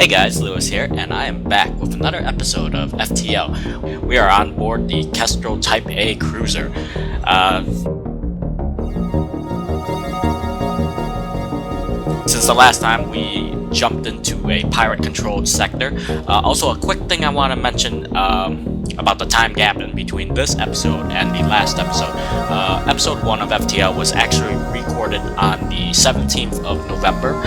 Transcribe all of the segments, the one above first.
Hey guys, Lewis here, and I am back with another episode of FTL. We are on board the Kestral Type A cruiser. Since the last time we jumped into a pirate-controlled sector. Also, a quick thing I want to mention about the time gap in between this episode and the last episode. Episode 1 of FTL was actually recorded on the 17th of November.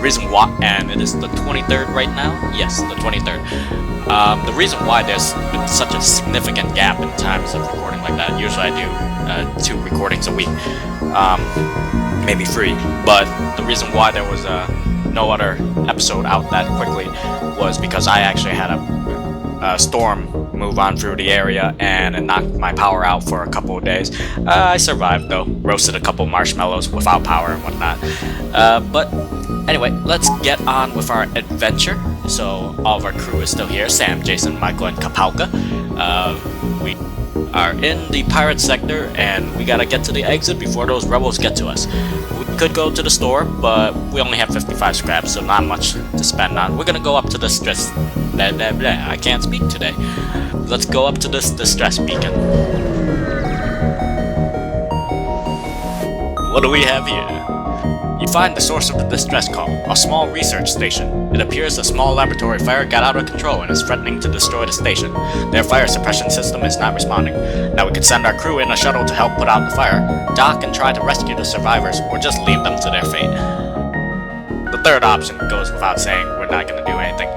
Reason why, and it is the 23rd right now? Yes, the 23rd. The reason why there's been such a significant gap in times of recording like that, usually I do 2 recordings a week, maybe 3, but the reason why there was no other episode out that quickly was because I actually had a storm move on through the area and it knocked my power out for a couple of days. I survived though, roasted a couple marshmallows without power and whatnot. But anyway, let's get on with our adventure. So all of our crew is still here: Sam, Jason, Michael, and Kapauka. We are in the pirate sector and we gotta get to the exit before those rebels get to us. We could go to the store, but we only have 55 scraps, so not much to spend on. We're gonna go up to the stress... I can't speak today. Let's go up to this distress beacon. What do we have here? You find the source of the distress call, a small research station. It appears a small laboratory fire got out of control and is threatening to destroy the station. Their fire suppression system is not responding. Now we could send our crew in a shuttle to help put out the fire, dock and try to rescue the survivors, or just leave them to their fate. The third option goes without saying. We're not going to do anything.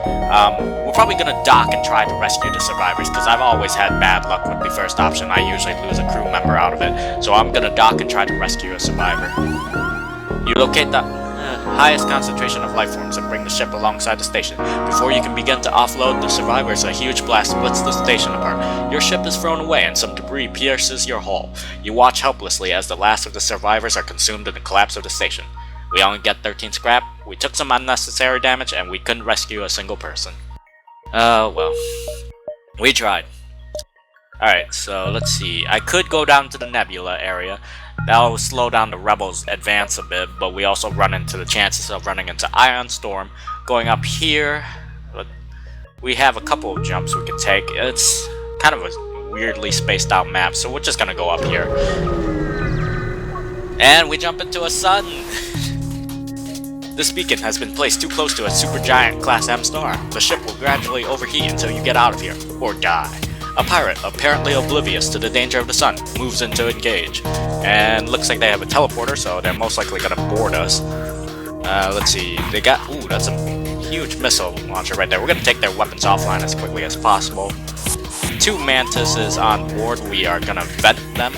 We're probably going to dock and try to rescue the survivors, because I've always had bad luck with the first option. I usually lose a crew member out of it, so I'm going to dock and try to rescue a survivor. You locate the highest concentration of life forms and bring the ship alongside the station. Before you can begin to offload the survivors, a huge blast splits the station apart. Your ship is thrown away and some debris pierces your hull. You watch helplessly as the last of the survivors are consumed in the collapse of the station. We only get 13 scrap, we took some unnecessary damage, and we couldn't rescue a single person. Well. We tried. Alright, so let's see. I could go down to the nebula area. That'll slow down the rebels' advance a bit, but we also run into the chances of running into Ion Storm. Going up here, we have a couple of jumps we can take. It's kind of a weirdly spaced out map, so we're just gonna go up here. And we jump into a sun! This beacon has been placed too close to a supergiant Class M star. The ship will gradually overheat until you get out of here, or die. A pirate, apparently oblivious to the danger of the sun, moves in to engage. And looks like they have a teleporter, so they're most likely gonna board us. Let's see, they got... Ooh, that's a huge missile launcher right there. We're gonna take their weapons offline as quickly as possible. 2 mantises on board, we are gonna vet them.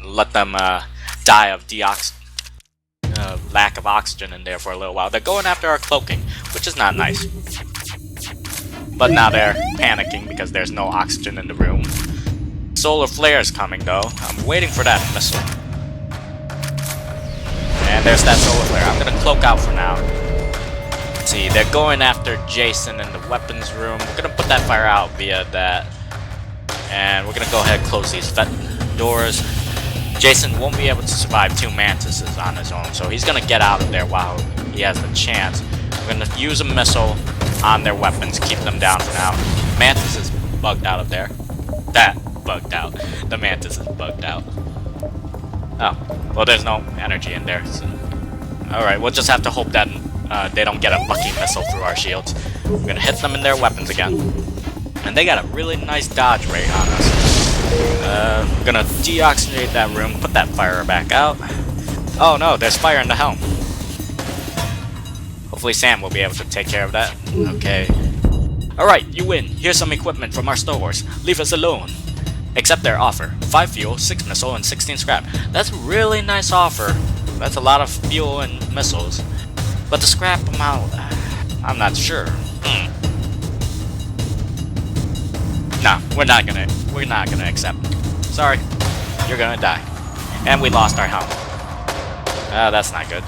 Let them die of lack of oxygen in there for a little while. They're going after our cloaking, which is not nice. But now they're panicking because there's no oxygen in the room. Solar flare's coming though. I'm waiting for that missile. And there's that solar flare. I'm gonna cloak out for now. Let's see, they're going after Jason in the weapons room. We're gonna put that fire out via that. And we're gonna go ahead and close these doors. Jason won't be able to survive 2 mantises on his own, so he's gonna get out of there while he has the chance. We're gonna use a missile on their weapons, keep them down for now. Mantis is bugged out of there. That bugged out. The mantis is bugged out. Oh, well, there's no energy in there. So. Alright, we'll just have to hope that they don't get a lucky missile through our shields. We're gonna hit them in their weapons again. And they got a really nice dodge rate on us. We're gonna deoxygenate that room, put that fire back out. Oh no, there's fire in the helm. Hopefully Sam will be able to take care of that. Okay. Alright, you win. Here's some equipment from our stores. Leave us alone. Accept their offer. 5 fuel, 6 missile, and 16 scrap. That's a really nice offer. That's a lot of fuel and missiles. But the scrap amount, I'm not sure. Nah, we're not gonna accept. Sorry. You're gonna die. And we lost our helm. That's not good.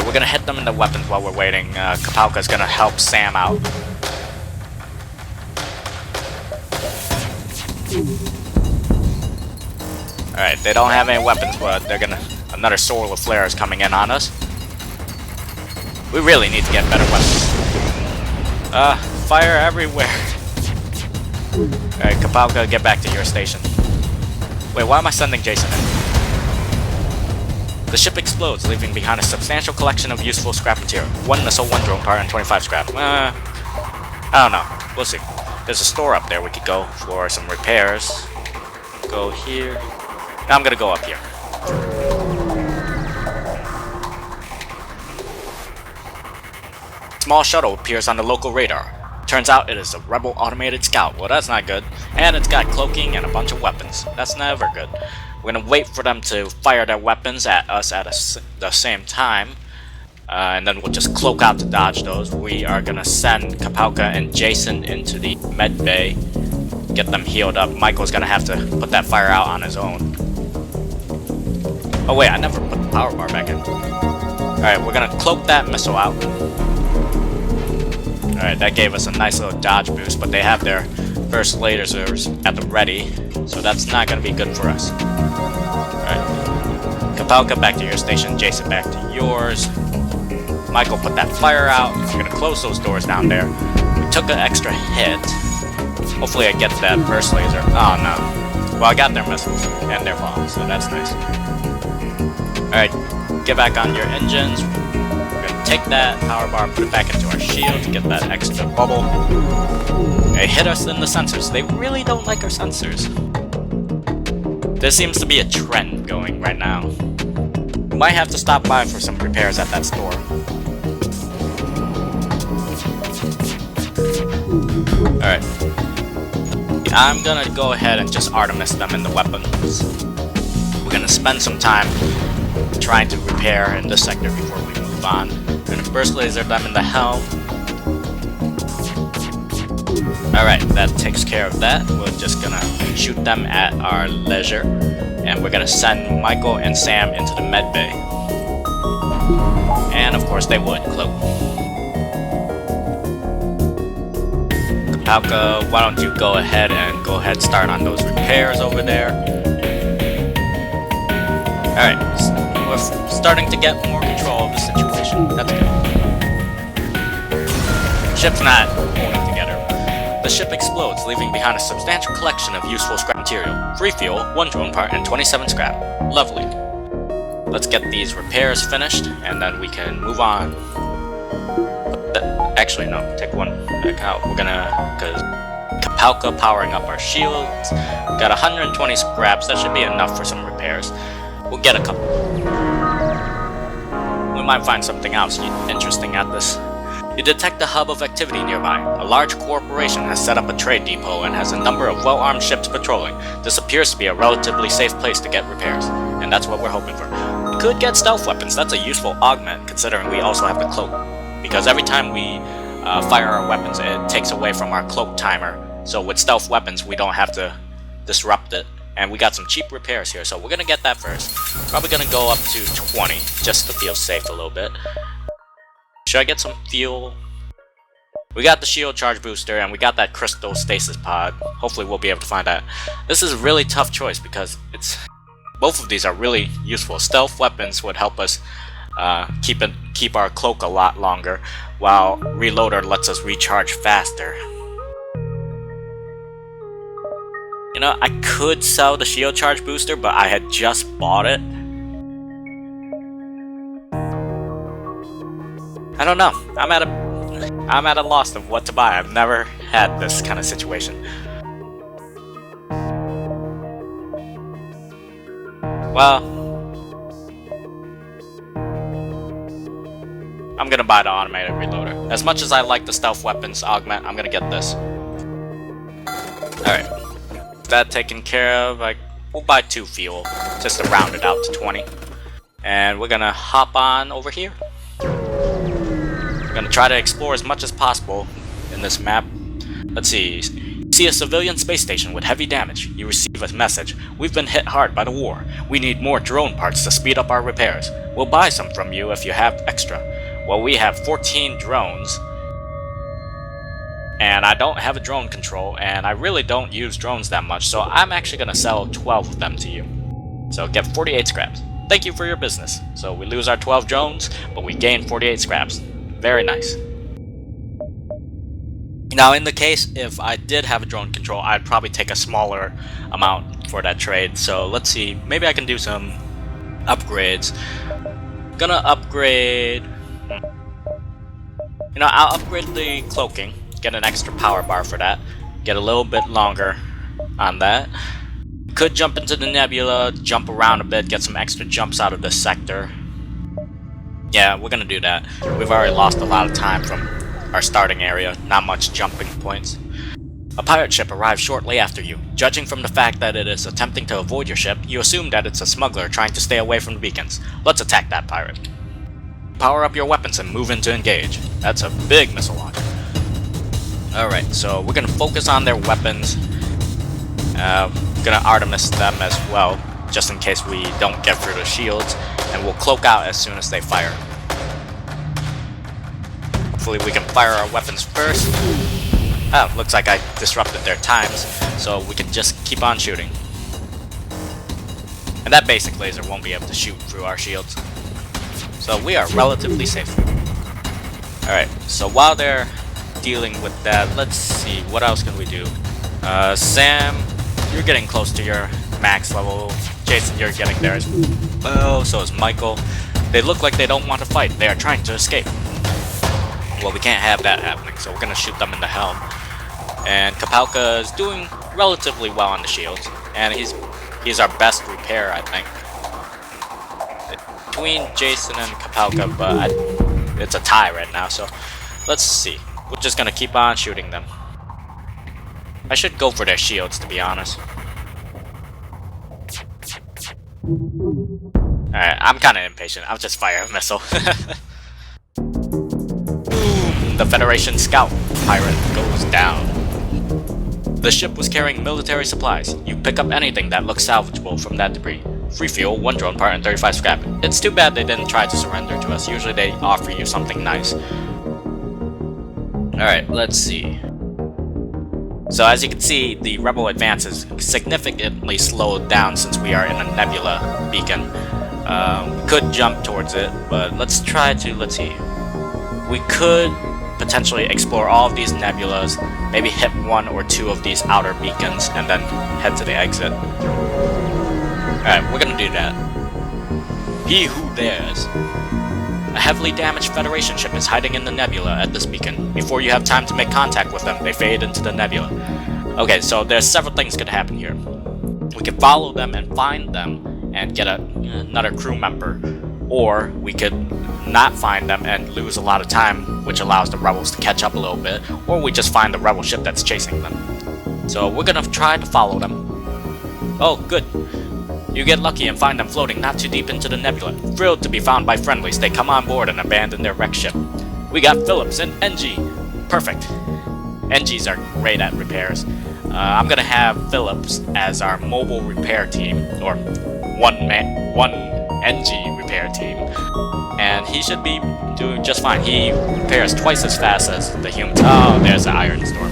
We're gonna hit them in the weapons while we're waiting. Kapauka's gonna help Sam out. Alright, they don't have any weapons, but they're gonna... Another solar flare is coming in on us. We really need to get better weapons. Fire everywhere. Alright, Kapalka, get back to your station. Wait, why am I sending Jason in? The ship explodes, leaving behind a substantial collection of useful scrap material. 1 missile, 1 drone part, and 25 scrap. I don't know. We'll see. There's a store up there we could go for some repairs. Go here. Now I'm gonna go up here. Small shuttle appears on the local radar. Turns out it is a rebel automated scout. Well, that's not good. And it's got cloaking and a bunch of weapons. That's never good. We're gonna wait for them to fire their weapons at us at the same time. And then we'll just cloak out to dodge those. We are gonna send Kapalka and Jason into the med bay. Get them healed up. Michael's gonna have to put that fire out on his own. Oh wait, I never put the power bar back in. Alright, we're gonna cloak that missile out. Alright, that gave us a nice little dodge boost, but they have their first lasers at the ready, so that's not going to be good for us. Alright, Kapalka, back to your station. Jason, back to yours. Michael, put that fire out. We're going to close those doors down there. We took an extra hit. Hopefully I get that burst laser. Oh no. Well, I got their missiles and their bombs, so that's nice. Alright, get back on your engines. Take that power bar, put it back into our shield to get that extra bubble. They hit us in the sensors. They really don't like our sensors. There seems to be a trend going right now. We might have to stop by for some repairs at that store. Alright. I'm gonna go ahead and just Artemis them in the weapons. We're gonna spend some time trying to repair in this sector before we move on. We're gonna burst laser them in the helm. Alright, that takes care of that. We're just gonna shoot them at our leisure. And we're gonna send Michael and Sam into the med bay. And of course they would cloak. Kapalka, why don't you go ahead and start on those repairs over there. Alright, we're starting to get more control of the situation. That's good. Ship's not holding together. The ship explodes, leaving behind a substantial collection of useful scrap material. 3 fuel, 1 drone part, and 27 scrap. Lovely. Let's get these repairs finished, and then we can move on. Actually, no. Take one back out. We're gonna... because Kapalka powering up our shields. We got 120 scraps. That should be enough for some repairs. We'll get a couple. We might find something else interesting at this. You detect a hub of activity nearby. A large corporation has set up a trade depot and has a number of well-armed ships patrolling. This appears to be a relatively safe place to get repairs, and that's what we're hoping for. We could get stealth weapons. That's a useful augment, considering we also have the cloak. Because every time we fire our weapons, it takes away from our cloak timer. So with stealth weapons, we don't have to disrupt it. And we got some cheap repairs here, so we're gonna get that first. Probably gonna go up to 20, just to feel safe a little bit. Should I get some fuel? We got the shield charge booster, and we got that crystal stasis pod. Hopefully we'll be able to find that. This is a really tough choice, because both of these are really useful. Stealth weapons would help us keep our cloak a lot longer, while Reloader lets us recharge faster. You know, I could sell the shield charge booster, but I had just bought it. I don't know. I'm at a loss of what to buy. I've never had this kind of situation. Well, I'm gonna buy the automated reloader. As much as I like the stealth weapons augment, I'm gonna get this. Alright. That taken care of. We'll buy 2 fuel, just to round it out to 20. And we're gonna hop on over here. We're gonna try to explore as much as possible in this map. Let's see. You see a civilian space station with heavy damage. You receive a message. We've been hit hard by the war. We need more drone parts to speed up our repairs. We'll buy some from you if you have extra. Well, we have 14 drones. And I don't have a drone control, and I really don't use drones that much, so I'm actually gonna sell 12 of them to you. So get 48 scraps. Thank you for your business. So we lose our 12 drones, but we gain 48 scraps. Very nice. Now in the case if I did have a drone control, I'd probably take a smaller amount for that trade. So let's see, maybe I can do some upgrades. Gonna upgrade... You know, I'll upgrade the cloaking, get an extra power bar for that, get a little bit longer on that. Could jump into the nebula, jump around a bit, get some extra jumps out of this sector. Yeah, we're gonna do that. We've already lost a lot of time from our starting area, not much jumping points. A pirate ship arrives shortly after you. Judging from the fact that it is attempting to avoid your ship, you assume that it's a smuggler trying to stay away from the beacons. Let's attack that pirate. Power up your weapons and move in to engage. That's a big missile launcher. Alright, so we're gonna focus on their weapons. Gonna Artemis them as well, just in case we don't get through the shields, and we'll cloak out as soon as they fire. Hopefully we can fire our weapons first. Oh, looks like I disrupted their times, so we can just keep on shooting. And that basic laser won't be able to shoot through our shields. So we are relatively safe. Alright, so while they're dealing with that, let's see, what else can we do? Sam, you're getting close to your max level. Jason, you're getting there as well, so is Michael. They look like they don't want to fight, they are trying to escape. Well, we can't have that happening, so we're gonna shoot them in the helm. And Kapalka is doing relatively well on the shields, and he's our best repair, I think. Between Jason and Kapalka, but it's a tie right now, so let's see. We're just gonna keep on shooting them. I should go for their shields, to be honest. Alright, I'm kinda impatient. I'll just fire a missile. Boom! The Federation Scout pirate goes down. The ship was carrying military supplies. You pick up anything that looks salvageable from that debris. Free fuel, 1 drone part, and 35 scrap. It's too bad they didn't try to surrender to us. Usually they offer you something nice. Alright, let's see. So as you can see, the rebel advance is significantly slowed down since we are in a nebula beacon. We could jump towards it, but let's see. We could potentially explore all of these nebulas, maybe hit 1 or 2 of these outer beacons, and then head to the exit. Alright, we're gonna do that. He who dares. A heavily damaged Federation ship is hiding in the nebula at this beacon. Before you have time to make contact with them, they fade into the nebula. Okay, so there's several things could happen here. We could follow them and find them and get another crew member. Or we could not find them and lose a lot of time, which allows the rebels to catch up a little bit. Or we just find the rebel ship that's chasing them. So we're gonna try to follow them. Oh, good. You get lucky and find them floating not too deep into the nebula. Thrilled to be found by friendlies, they come on board and abandon their wrecked ship. We got Phillips and NG. Perfect. NGs are great at repairs. I'm gonna have Phillips as our mobile repair team, or one NG repair team. And he should be doing just fine. He repairs twice as fast as the humans. Oh, there's the Iron Storm.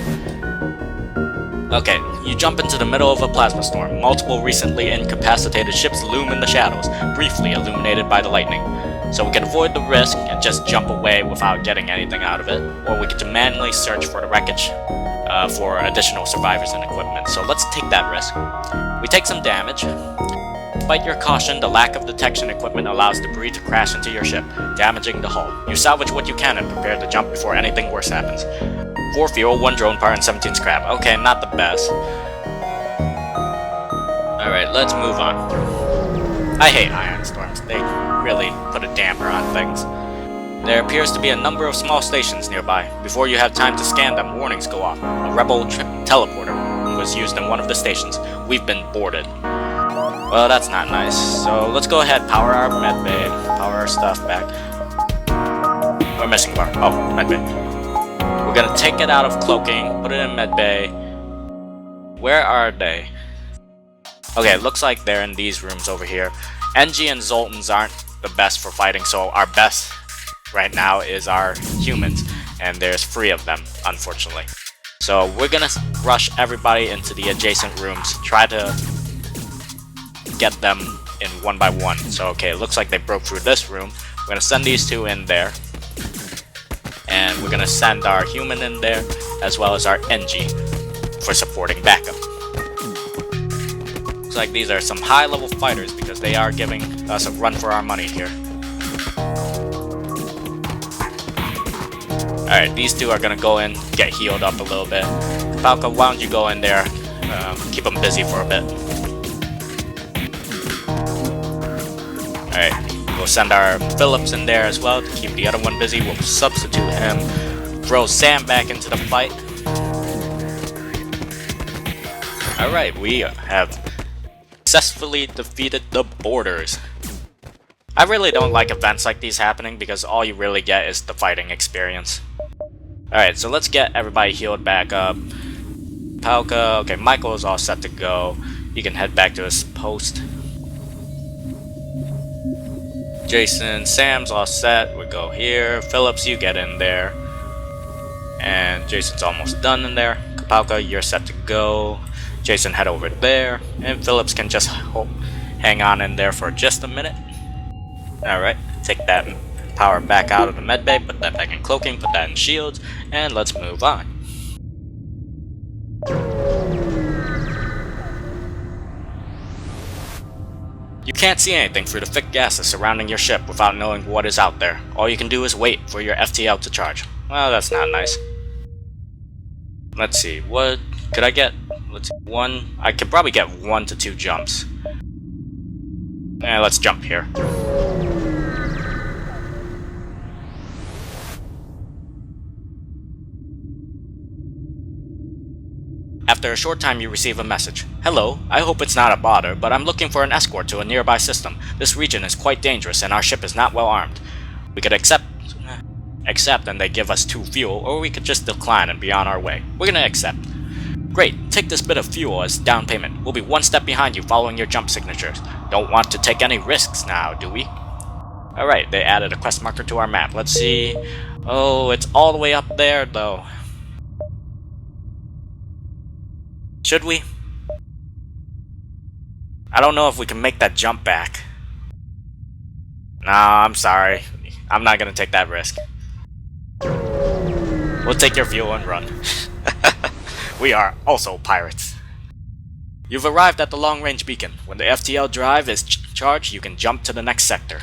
Okay, you jump into the middle of a plasma storm. Multiple recently incapacitated ships loom in the shadows, briefly illuminated by the lightning. So we can avoid the risk and just jump away without getting anything out of it, or we can manually search for the wreckage for additional survivors and equipment. So let's take that risk. We take some damage. Despite your caution, the lack of detection equipment allows debris to crash into your ship, damaging the hull. You salvage what you can and prepare to jump before anything worse happens. 4 fuel, 1 drone part, and 17 scrap. Okay, not the best. Alright, let's move on. I hate iron storms. They really put a damper on things. There appears to be a number of small stations nearby. Before you have time to scan them, warnings go off. A rebel teleporter was used in one of the stations. We've been boarded. Well, that's not nice. So let's go ahead, power our medbay, power our stuff back. Or missing bar. Oh, medbay. We're gonna take it out of cloaking, put it in medbay. Where are they? Okay, it looks like they're in these rooms over here. NG and Zoltans aren't the best for fighting, so our best right now is our humans, and there's 3 of them, unfortunately. So we're gonna rush everybody into the adjacent rooms, try to get them in 1 by 1. So okay, it looks like they broke through this room. We're gonna send these 2 in there. and we're gonna send our human in there as well as our NG for supporting backup. Looks like these are some high-level fighters because they are giving us a run for our money here. Alright, these two are gonna go in, get healed up a little bit. Falco, why don't you go in there, keep them busy for a bit. Alright, we'll send our Phillips in there as well to keep the other one busy. We'll substitute him, throw Sam back into the fight. Alright, we have successfully defeated the boarders. I really don't like events like these happening because all you really get is the fighting experience. Alright, so let's get everybody healed back up. Palka, okay, Michael is all set to go. He can head back to his post. Jason, Sam's all set. We go here. Phillips, you get in there. And Jason's almost done in there. Kapalka, you're set to go. Jason, head over there. And Phillips can just hang on in there for just a minute. Alright, take that power back out of the medbay, put that back in cloaking, put that in shields, and let's move on. You can't see anything through the thick gases surrounding your ship without knowing what is out there. All you can do is wait for your FTL to charge. Well, that's not nice. Let's see, what could I get? Let's see, one. I could probably get 1 to 2 jumps. Let's jump here. After a short time you receive a message. Hello, I hope it's not a bother, but I'm looking for an escort to a nearby system. This region is quite dangerous and our ship is not well armed. We could accept and they give us 2 fuel, or we could just decline and be on our way. We're gonna accept. Great, take this bit of fuel as down payment. We'll be 1 step behind you following your jump signatures. Don't want to take any risks now, do we? Alright, they added a quest marker to our map. Let's see. Oh, it's all the way up there though. Should we? I don't know if we can make that jump back. Nah, I'm sorry. I'm not gonna take that risk. We'll take your fuel and run. We are also pirates. You've arrived at the long-range beacon. When the FTL drive is charged, you can jump to the next sector.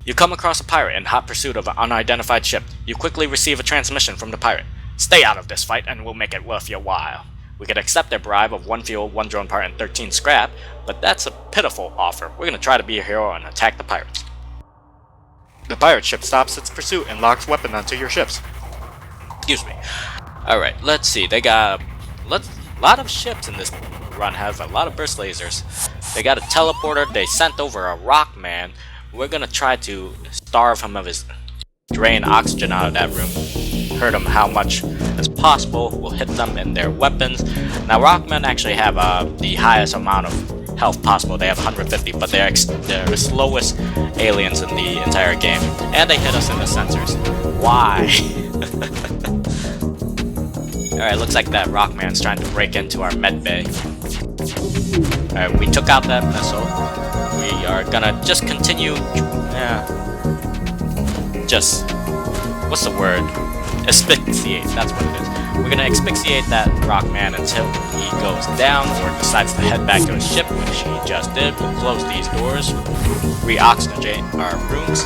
You come across a pirate in hot pursuit of an unidentified ship. You quickly receive a transmission from the pirate. Stay out of this fight and we'll make it worth your while. We could accept their bribe of 1 fuel, 1 drone part, and 13 scrap, but that's a pitiful offer. We're gonna try to be a hero and attack the pirates. The pirate ship stops its pursuit and locks weapon onto your ships. Excuse me. Alright, let's see. They got a lot of ships in this run have a lot of burst lasers. They got a teleporter. They sent over a rock man. We're gonna try to starve him of his drain oxygen out of that room. Hurt them how much as possible. We'll hit them in their weapons. Now Rockmen actually have the highest amount of health possible. They have 150, but they're the slowest aliens in the entire game. And they hit us in the sensors. Why? Alright, looks like that Rockman's trying to break into our medbay. Alright, we took out that missile. We are gonna just continue... what's the word? Asphyxiate, that's what it is. We're gonna asphyxiate that Rockman until he goes down or decides to head back to his ship, which he just did. We'll close these doors, re-oxygenate our rooms.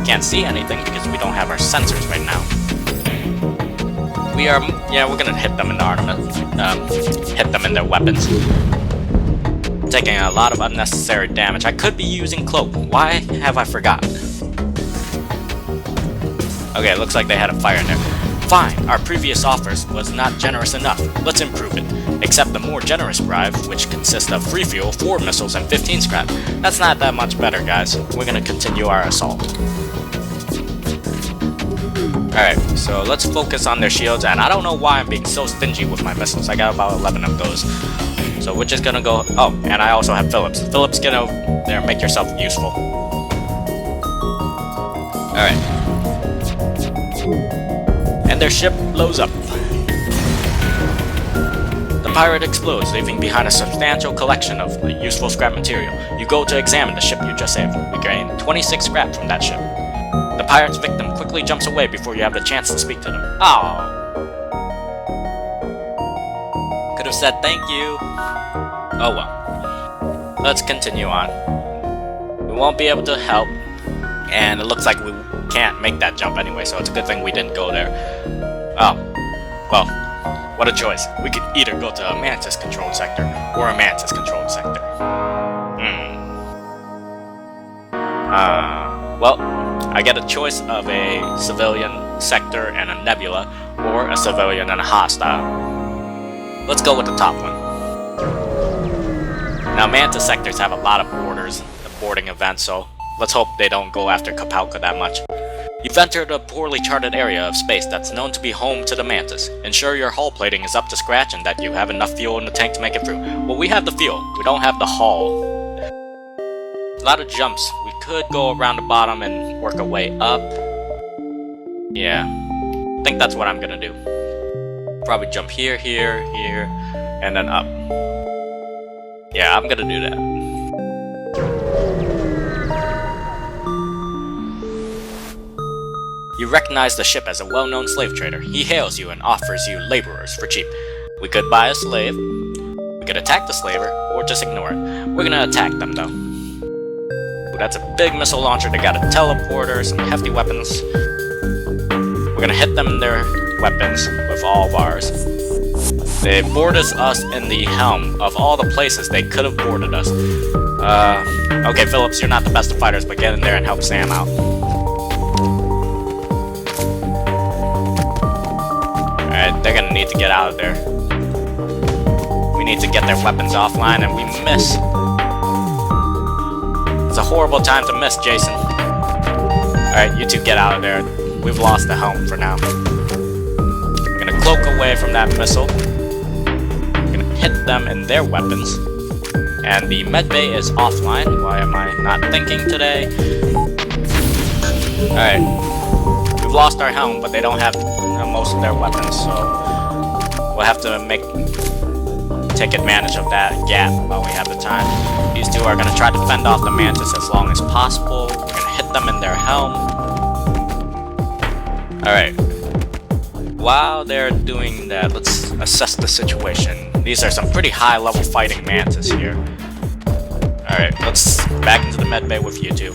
Can't see anything because we don't have our sensors right now. We're gonna hit them in the armament, hit them in their weapons. Taking a lot of unnecessary damage. I could be using cloak. Why have I forgotten? Okay, it looks like they had a fire in there. Fine, our previous offers was not generous enough. Let's improve it. Accept the more generous bribe, which consists of free fuel, 4 missiles, and 15 scrap. That's not that much better, guys. We're gonna continue our assault. Alright, so let's focus on their shields, and I don't know why I'm being so stingy with my missiles. I got about 11 of those. So we're just gonna go... Oh, and I also have Phillips. Phillips, get over there and make yourself useful. Alright. And their ship blows up. The pirate explodes, leaving behind a substantial collection of useful scrap material. You go to examine the ship you just saved. We gained 26 scrap from that ship. The pirate's victim quickly jumps away before you have the chance to speak to them. Oh. Could have said thank you. Oh well. Let's continue on. We won't be able to help, and it looks like we can't make that jump anyway, so it's a good thing we didn't go there. Oh. Well, what a choice. We could either go to a mantis controlled sector or a mantis controlled sector. Well, I get a choice of a civilian sector and a nebula, or a civilian and a hostile. Let's go with the top one. Now, mantis sectors have a lot of boarding events, so let's hope they don't go after Kapalka that much. You've entered a poorly charted area of space that's known to be home to the mantis. Ensure your hull plating is up to scratch and that you have enough fuel in the tank to make it through. Well, we have the fuel. We don't have the hull. A lot of jumps. We could go around the bottom and work our way up. Yeah. I think that's what I'm gonna do. Probably jump here, here, here, and then up. Yeah, I'm gonna do that. You recognize the ship as a well-known slave trader. He hails you and offers you laborers for cheap. We could buy a slave, we could attack the slaver, or just ignore it. We're gonna attack them though. Ooh, that's a big missile launcher. They got a teleporter, some hefty weapons. We're gonna hit them in their weapons with all of ours. They boarded us in the helm. Of all the places they could have boarded us. Okay, Phillips, you're not the best of fighters, but get in there and help Sam out. Alright, they're gonna need to get out of there. We need to get their weapons offline, and we miss. It's a horrible time to miss, Jason. Alright, you two get out of there. We've lost the helm for now. We're gonna cloak away from that missile. We're gonna hit them in their weapons. And the medbay is offline. Why am I not thinking today? Alright. We've lost our helm, but they don't have most of their weapons, so we'll have to take advantage of that gap while we have the time. These two are going to try to fend off the mantis as long as possible. We're going to hit them in their helm. Alright. While they're doing that, let's assess the situation. These are some pretty high level fighting mantis here. Alright, let's back into the medbay with you two.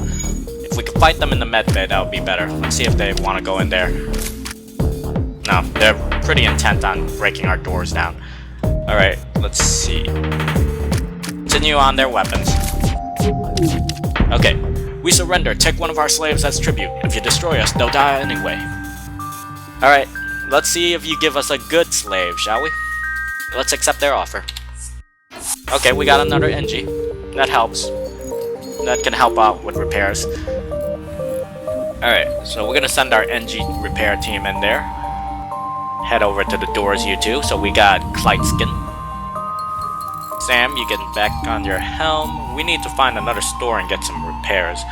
If we could fight them in the medbay, that would be better. Let's see if they want to go in there. No, they're pretty intent on breaking our doors down. Alright, let's see. Continue on their weapons. Okay, we surrender. Take one of our slaves as tribute. If you destroy us, they'll die anyway. Alright, let's see if you give us a good slave, shall we? Let's accept their offer. Okay, we got another NG. That helps. That can help out with repairs. Alright, so we're gonna send our NG repair team in there. Head over to the doors, you two. So we got Kleitskin. Sam, you get back on your helm. We need to find another store and get some repairs.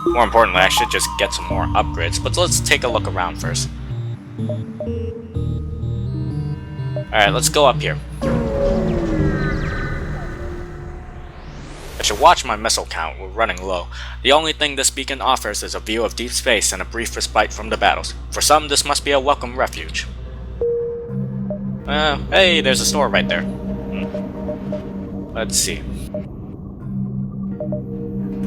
More importantly, I should just get some more upgrades. But let's take a look around first. Alright, let's go up here. I should watch my missile count. We're running low. The only thing this beacon offers is a view of deep space and a brief respite from the battles. For some, this must be a welcome refuge. Hey, there's a store right there. Let's see.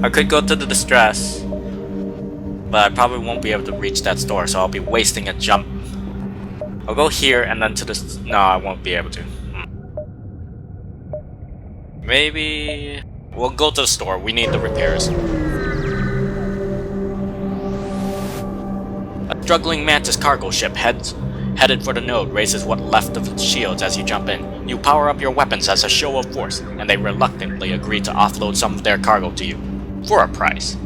I could go to the distress, but I probably won't be able to reach that store, so I'll be wasting a jump. I'll go here and then to the... No, I won't be able to. Maybe... We'll go to the store. We need the repairs. A struggling mantis cargo ship headed for the node raises what left of its shields as you jump in. You power up your weapons as a show of force, and they reluctantly agree to offload some of their cargo to you. For a price.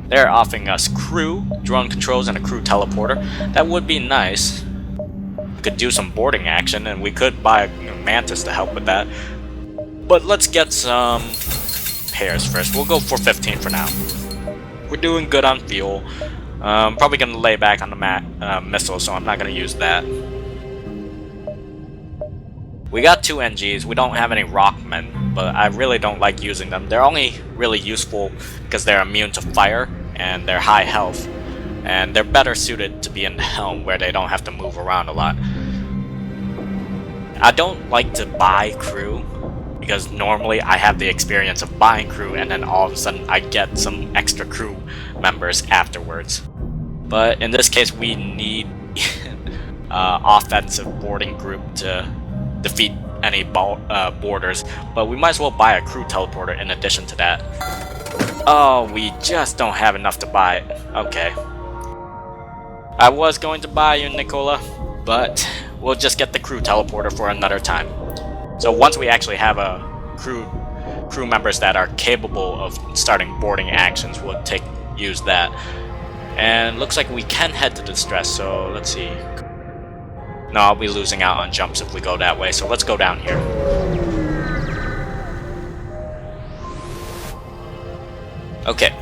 They're offering us crew, drone controls, and a crew teleporter. That would be nice. We could do some boarding action, and we could buy a mantis to help with that. But let's get some pairs first. We'll go for 15 for now. We're doing good on fuel. Probably gonna lay back on the missile, so I'm not gonna use that. We got 2 NGs. We don't have any rockmen. but I really don't like using them. They're only really useful because they're immune to fire and they're high health, and they're better suited to be in the helm where they don't have to move around a lot. I don't like to buy crew because normally I have the experience of buying crew and then all of a sudden I get some extra crew members afterwards. But in this case we need offensive boarding group to defeat any boarders, but we might as well buy a crew teleporter in addition to that. Oh, we just don't have enough to buy it. Okay. I was going to buy you, Nicola, but we'll just get the crew teleporter for another time. So once we actually have a crew members that are capable of starting boarding actions, we'll use that. And looks like we can head to distress, so let's see. No, I'll be losing out on jumps if we go that way, so let's go down here. Okay,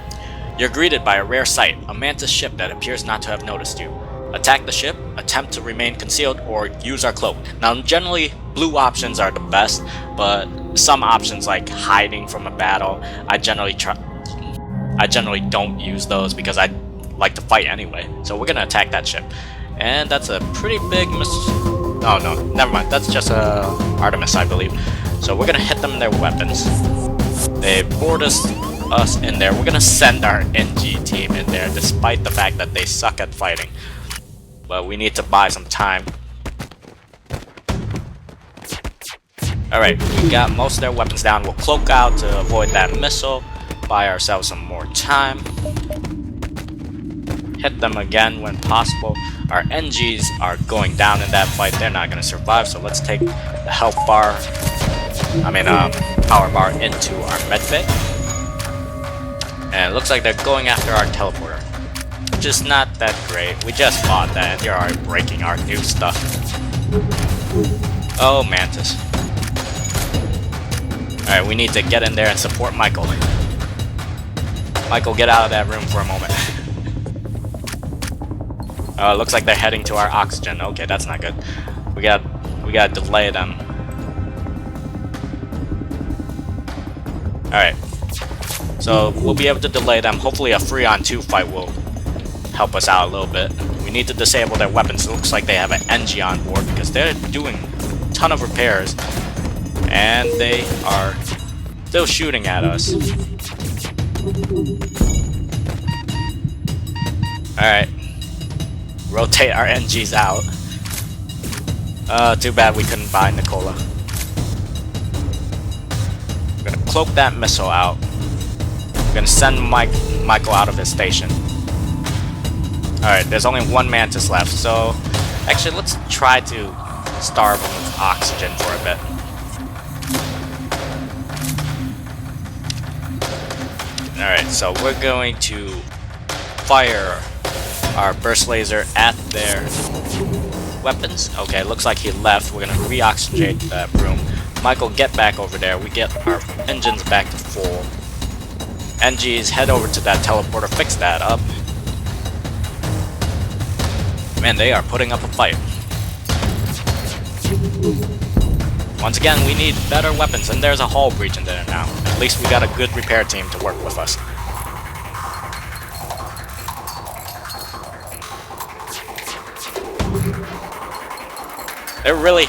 you're greeted by a rare sight, a mantis ship that appears not to have noticed you. Attack the ship, attempt to remain concealed, or use our cloak. Now generally, blue options are the best, but some options like hiding from a battle, I generally don't use those because I like to fight anyway. So we're gonna attack that ship. And that's a pretty big oh no, never mind, that's just a Artemis, I believe. So we're gonna hit them in their weapons. They board us in there. We're gonna send our NG team in there despite the fact that they suck at fighting. But we need to buy some time. Alright, we got most of their weapons down. We'll cloak out to avoid that missile. Buy ourselves some more time. Hit them again when possible. Our NGs are going down in that fight. They're not going to survive, so let's take the health bar, power bar into our medbay. And it looks like they're going after our teleporter, which is not that great. We just bought that and they're already breaking our new stuff. Oh, mantis. Alright, we need to get in there and support Michael. Michael, get out of that room for a moment. Looks like they're heading to our oxygen. Okay, that's not good. We gotta delay them. Alright. So we'll be able to delay them. Hopefully a 3-on-2 fight will help us out a little bit. We need to disable their weapons. It looks like they have an NG on board because they're doing a ton of repairs. And they are still shooting at us. Alright. Rotate our NGs out. Too bad we couldn't buy Nicola. We're gonna cloak that missile out. We're gonna send Michael out of his station. Alright, there's only one mantis left, so actually let's try to starve him with oxygen for a bit. Alright, so we're going to fire our burst laser at their weapons. Okay, looks like he left. We're gonna re-oxygenate that room. Michael, get back over there. We get our engines back to full. NGs, head over to that teleporter, fix that up. Man, they are putting up a fight. Once again, we need better weapons, and there's a hull breach in there now. At least we got a good repair team to work with us. They're really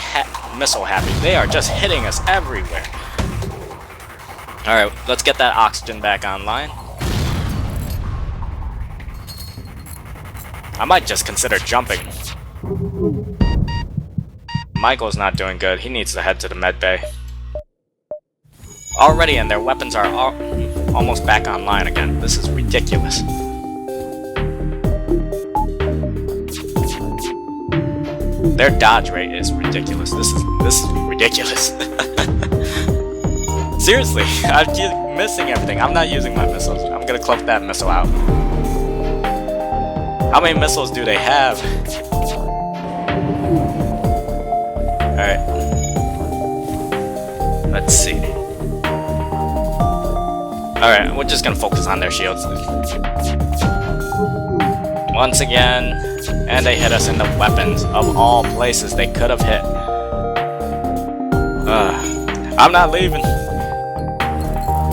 missile happy. They are just hitting us everywhere. Alright, let's get that oxygen back online. I might just consider jumping. Michael's not doing good. He needs to head to the med bay. Already, and their weapons are almost back online again. This is ridiculous. Their dodge rate is ridiculous. This is ridiculous. Seriously, I keep missing everything. I'm not using my missiles. I'm gonna cloak that missile out. How many missiles do they have? Alright. Let's see. Alright, we're just gonna focus on their shields. Once again, and they hit us in the weapons of all places they could have hit. I'm not leaving.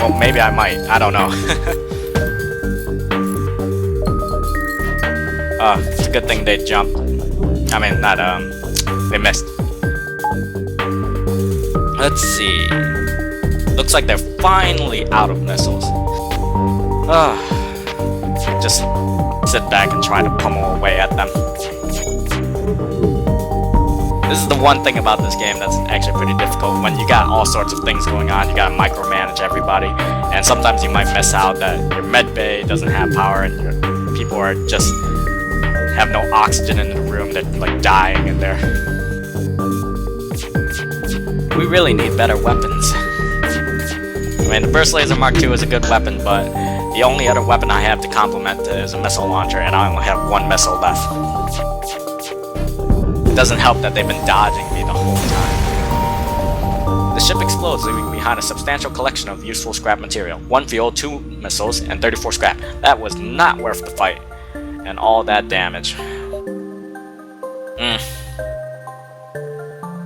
Well, maybe I might. I don't know. It's a good thing they jumped. I mean, not, they missed. Let's see. Looks like they're finally out of missiles. Just sit back and try to pummel away at them. This is the one thing about this game that's actually pretty difficult. When you got all sorts of things going on, you gotta micromanage everybody, and sometimes you might miss out that your med bay doesn't have power and your people are just have no oxygen in the room. They're like dying in there. We really need better weapons. I mean, the Burst Laser Mark II is a good weapon, but the only other weapon I have to complement it is a missile launcher, and I only have one missile left. It doesn't help that they've been dodging me the whole time. The ship explodes, leaving behind a substantial collection of useful scrap material. 1 fuel, 2 missiles, and 34 scrap. That was not worth the fight. And all that damage.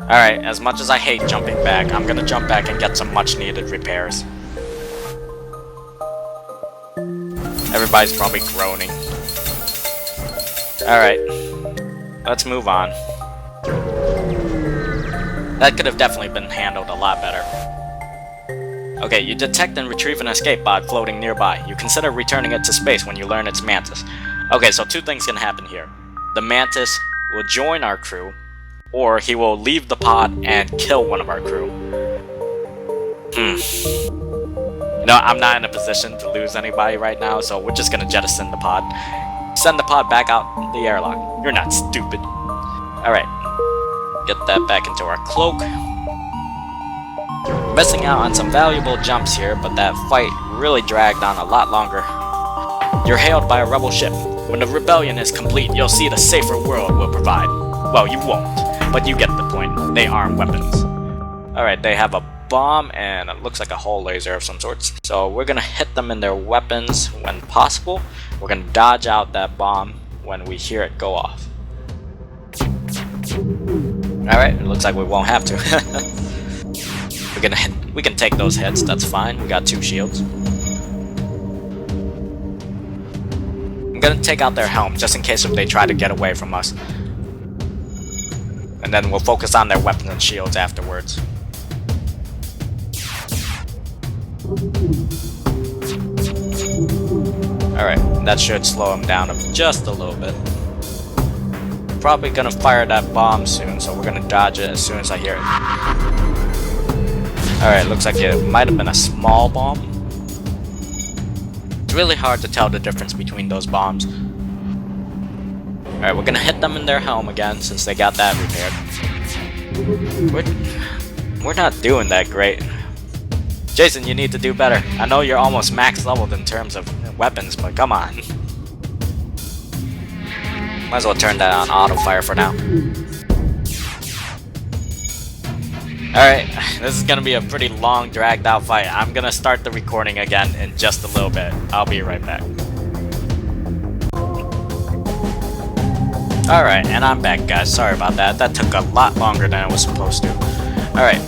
Alright, as much as I hate jumping back, I'm gonna jump back and get some much needed repairs. Everybody's probably groaning. Alright, let's move on. That could have definitely been handled a lot better. Okay, you detect and retrieve an escape pod floating nearby. You consider returning it to space when you learn its mantis. Okay, so 2 things can happen here. The mantis will join our crew, or he will leave the pod and kill one of our crew. You know, I'm not in a position to lose anybody right now, so we're just gonna jettison the pod. Send the pod back out the airlock. You're not stupid. Alright. Get that back into our cloak. Missing out on some valuable jumps here, but that fight really dragged on a lot longer. You're hailed by a rebel ship. When the rebellion is complete, you'll see the safer world will provide. Well, you won't, but you get the point. They arm weapons. Alright, they have a bomb and it looks like a hull laser of some sorts. So we're gonna hit them in their weapons when possible. We're gonna dodge out that bomb when we hear it go off. Alright, it looks like we won't have to. We can take those hits, that's fine. We got 2 shields. I'm gonna take out their helm just in case if they try to get away from us. And then we'll focus on their weapons and shields afterwards. Alright, that should slow them down just a little bit. Probably gonna fire that bomb soon, so we're gonna dodge it as soon as I hear it. Alright, looks like it might have been a small bomb. It's really hard to tell the difference between those bombs. Alright, we're gonna hit them in their helm again since they got that repaired. We're not doing that great. Jason, you need to do better. I know you're almost max leveled in terms of weapons, but come on. Might as well turn that on auto fire for now. Alright, this is gonna be a pretty long, dragged out fight. I'm gonna start the recording again in just a little bit. I'll be right back. Alright, and I'm back, guys. Sorry about that. That took a lot longer than it was supposed to. Alright,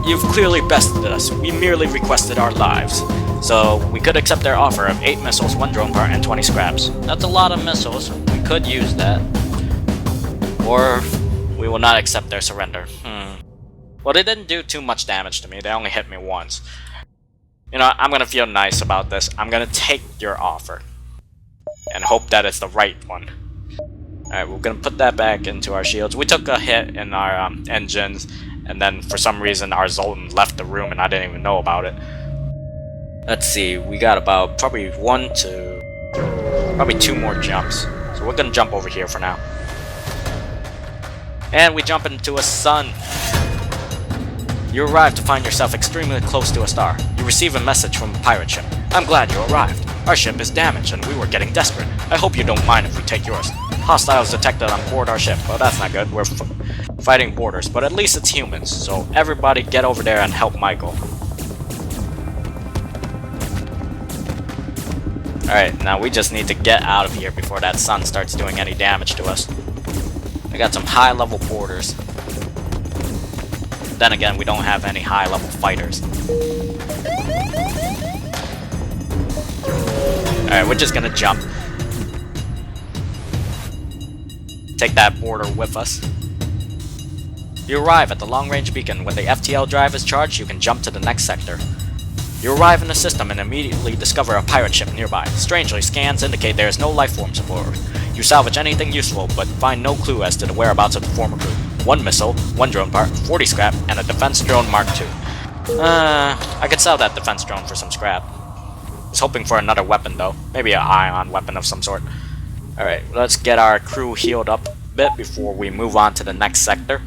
you've clearly bested us. We merely requested our lives. So, we could accept their offer of 8 missiles, 1 drone part, and 20 scraps. That's a lot of missiles. We could use that. Or, we will not accept their surrender. Well, they didn't do too much damage to me. They only hit me once. You know, I'm gonna feel nice about this. I'm gonna take your offer. And hope that it's the right one. Alright, we're gonna put that back into our shields. We took a hit in our engines, and then for some reason our Zoltan left the room and I didn't even know about it. Let's see, we got about probably 2 more jumps. So we're gonna jump over here for now. And we jump into a sun. You arrive to find yourself extremely close to a star. You receive a message from a pirate ship. I'm glad you arrived. Our ship is damaged and we were getting desperate. I hope you don't mind if we take yours. Hostiles detected on board our ship. Well, that's not good. We're fighting boarders, but at least it's humans. So everybody get over there and help Michael. Alright, now we just need to get out of here before that sun starts doing any damage to us. We got some high-level boarders. Then again, we don't have any high-level fighters. Alright, we're just gonna jump. Take that border with us. You arrive at the long-range beacon. When the FTL drive is charged, you can jump to the next sector. You arrive in the system and immediately discover a pirate ship nearby. Strangely, scans indicate there is no life forms aboard. You salvage anything useful, but find no clue as to the whereabouts of the former crew. 1 missile, 1 drone part, 40 scrap, and a defense drone Mark II. I could sell that defense drone for some scrap. I was hoping for another weapon though. Maybe an ion weapon of some sort. Alright, let's get our crew healed up a bit before we move on to the next sector.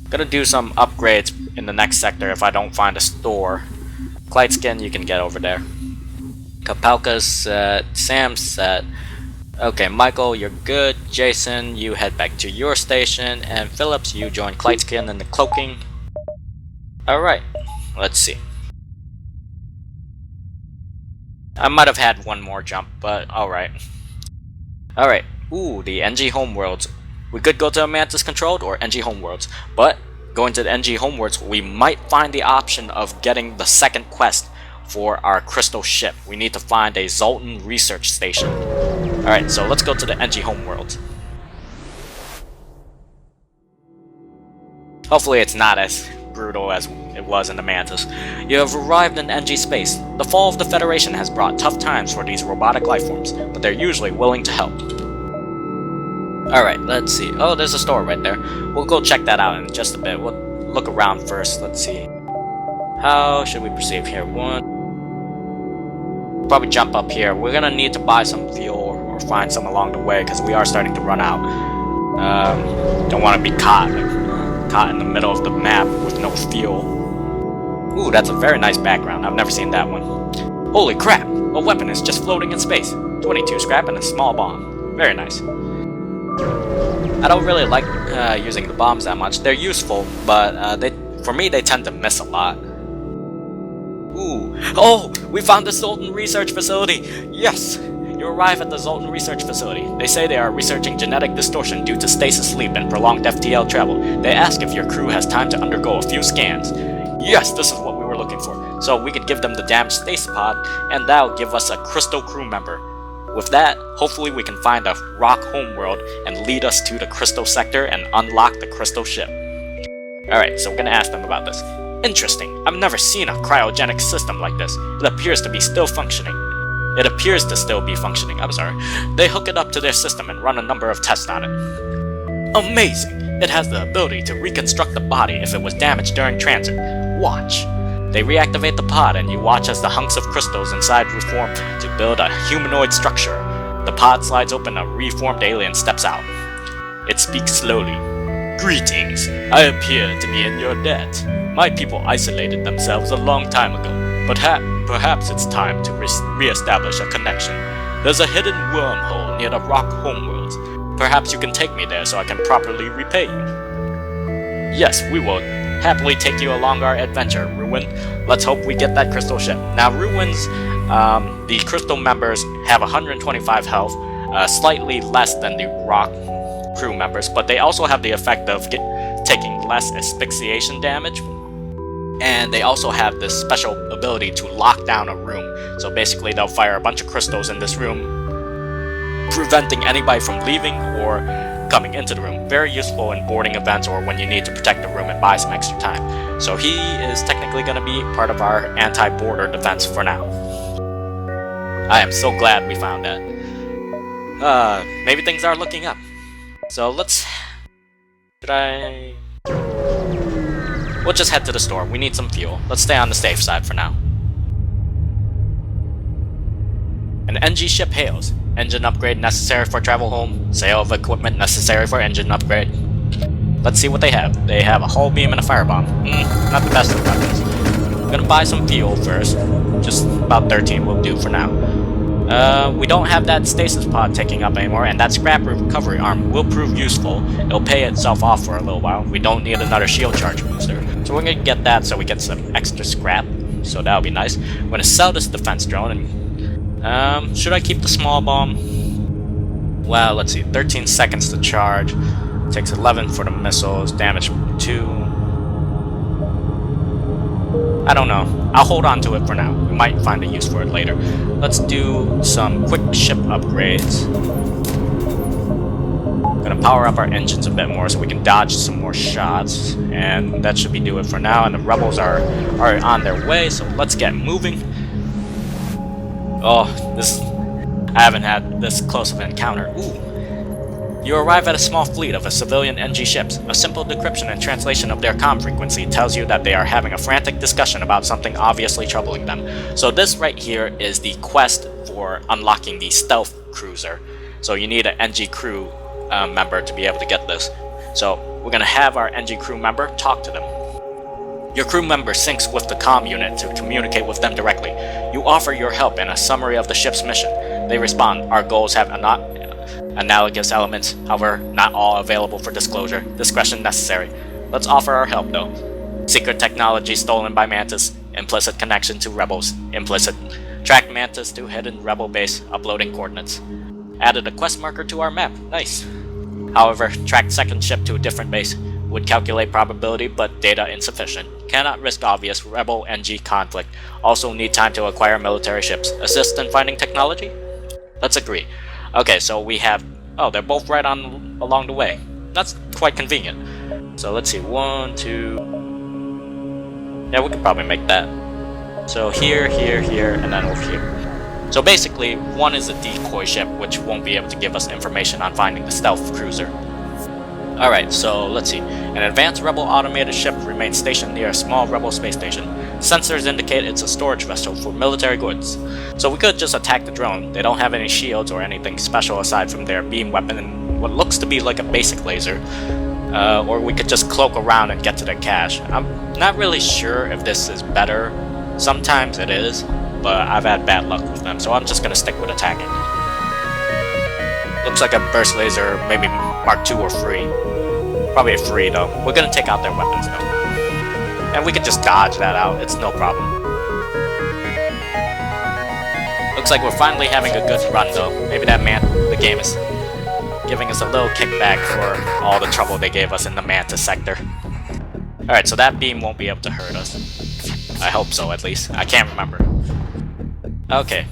Gonna do some upgrades in the next sector if I don't find a store. Clyde you can get over there. Kapalka's set, Sam's set. Okay, Michael, you're good. Jason, you head back to your station. And Phillips, you join Clyde in the cloaking. Alright, let's see. I might have had one more jump, but alright. Alright, ooh, the NG Homeworlds. We could go to a Mantis controlled or NG Homeworlds, but going to the NG Homeworlds, we might find the option of getting the second quest for our crystal ship. We need to find a Zoltan research station. Alright, so let's go to the NG Homeworlds. Hopefully it's not as brutal as it was in the Mantis. You have arrived in NG space. The fall of the Federation has brought tough times for these robotic lifeforms, but they're usually willing to help. Alright, let's see. Oh, there's a store right there. We'll go check that out in just a bit. We'll look around first. Let's see. How should we proceed here? Probably jump up here. We're gonna need to buy some fuel or find some along the way because we are starting to run out. Don't want to be caught in the middle of the map with no fuel. Ooh, that's a very nice background. I've never seen that one. Holy crap! A weapon is just floating in space. 22 scrap and a small bomb. Very nice. I don't really like using the bombs that much. They're useful, but for me they tend to miss a lot. Ooh. Oh! We found the Zoltan Research Facility! Yes! You arrive at the Zoltan Research Facility. They say they are researching genetic distortion due to stasis sleep and prolonged FTL travel. They ask if your crew has time to undergo a few scans. Yes, this is what we were looking for. So we could give them the damaged stasis pod, and that'll give us a crystal crew member. With that, hopefully we can find a rock homeworld and lead us to the crystal sector and unlock the crystal ship. Alright, so we're gonna ask them about this. Interesting. I've never seen a cryogenic system like this. It appears to be still functioning. I'm sorry. They hook it up to their system and run a number of tests on it. Amazing! It has the ability to reconstruct the body if it was damaged during transit. Watch. They reactivate the pod and you watch as the hunks of crystals inside reform to build a humanoid structure. The pod slides open, a reformed alien steps out. It speaks slowly. Greetings. I appear to be in your debt. My people isolated themselves a long time ago, but perhaps it's time to re-establish a connection. There's a hidden wormhole near the rock homeworlds. Perhaps you can take me there so I can properly repay you. Yes, we will happily take you along our adventure, Ruin. Let's hope we get that crystal ship. Now, Ruins, the crystal members have 125 health, slightly less than the rock crew members, but they also have the effect of taking less asphyxiation damage. And they also have this special ability to lock down a room. So basically they'll fire a bunch of crystals in this room, preventing anybody from leaving or coming into the room. Very useful in boarding events or when you need to protect the room and buy some extra time. So he is technically going to be part of our anti-border defense for now. I am so glad we found that. Maybe things are looking up. So we'll just head to the store. We need some fuel. Let's stay on the safe side for now. An NG ship hails. Engine upgrade necessary for travel home. Sale of equipment necessary for engine upgrade. Let's see what they have. They have a hull beam and a firebomb. Not the best of weapons. I'm gonna buy some fuel first. Just about 13 will do for now. We don't have that stasis pod taking up anymore, and that scrap recovery arm will prove useful. It'll pay itself off for a little while. We don't need another shield charge booster. So we're gonna get that so we get some extra scrap. So that'll be nice. I'm gonna sell this defense drone and should I keep the small bomb? Well, let's see. 13 seconds to charge. Takes 11 for the missiles. Damage 2. I don't know. I'll hold on to it for now. We might find a use for it later. Let's do some quick ship upgrades. Gonna power up our engines a bit more so we can dodge some more shots, and that should do it for now. And the rebels are on their way, so let's get moving. Oh, I haven't had this close of an encounter. Ooh. You arrive at a small fleet of civilian NG ships. A simple decryption and translation of their comm frequency tells you that they are having a frantic discussion about something obviously troubling them. So this right here is the quest for unlocking the stealth cruiser. So you need an NG crew member to be able to get this. So we're going to have our NG crew member talk to them. Your crew member syncs with the comm unit to communicate with them directly. You offer your help and a summary of the ship's mission. They respond, our goals have analogous elements, however, not all available for disclosure. Discretion necessary. Let's offer our help though. Secret technology stolen by Mantis. Implicit connection to rebels. Implicit. Track Mantis to hidden rebel base. Uploading coordinates. Added a quest marker to our map. Nice. However, tracked second ship to a different base. Would calculate probability, but data insufficient. Cannot risk obvious rebel NG conflict. Also need time to acquire military ships. Assist in finding technology? Let's agree. Okay, so we have... Oh, they're both right on along the way. That's quite convenient. So let's see. 1, 2... Yeah, we could probably make that. So here, here, here, and then over here. So basically, one is a decoy ship, which won't be able to give us information on finding the stealth cruiser. Alright, so let's see. An advanced rebel automated ship remains stationed near a small rebel space station. Sensors indicate it's a storage vessel for military goods. So we could just attack the drone. They don't have any shields or anything special aside from their beam weapon and what looks to be like a basic laser. Or we could just cloak around and get to the cache. I'm not really sure if this is better. Sometimes it is, but I've had bad luck with them, so I'm just gonna stick with attacking. Looks like a burst laser, maybe Mark 2 or 3. Probably a 3 though. We're gonna take out their weapons though. And we can just dodge that out, it's no problem. Looks like we're finally having a good run though. Maybe the game is giving us a little kickback for all the trouble they gave us in the Mantis sector. Alright, so that beam won't be able to hurt us. I hope so at least. I can't remember. Okay.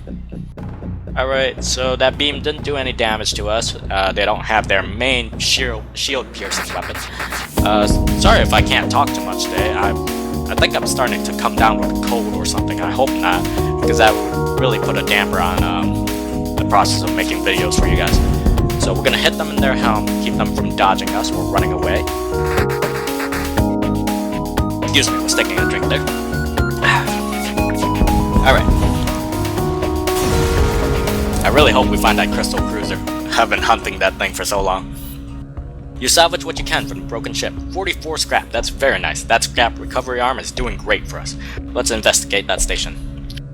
Alright, so that beam didn't do any damage to us. They don't have their main shield-piercing weapon. Sorry if I can't talk too much today. I think I'm starting to come down with a cold or something. I hope not, because that would really put a damper on the process of making videos for you guys. So we're gonna hit them in their helm, keep them from dodging us or running away. Excuse me, I was taking a drink there. Alright. I really hope we find that crystal cruiser. I've been hunting that thing for so long. You salvage what you can from the broken ship. 44 scrap, that's very nice. That scrap recovery arm is doing great for us. Let's investigate that station.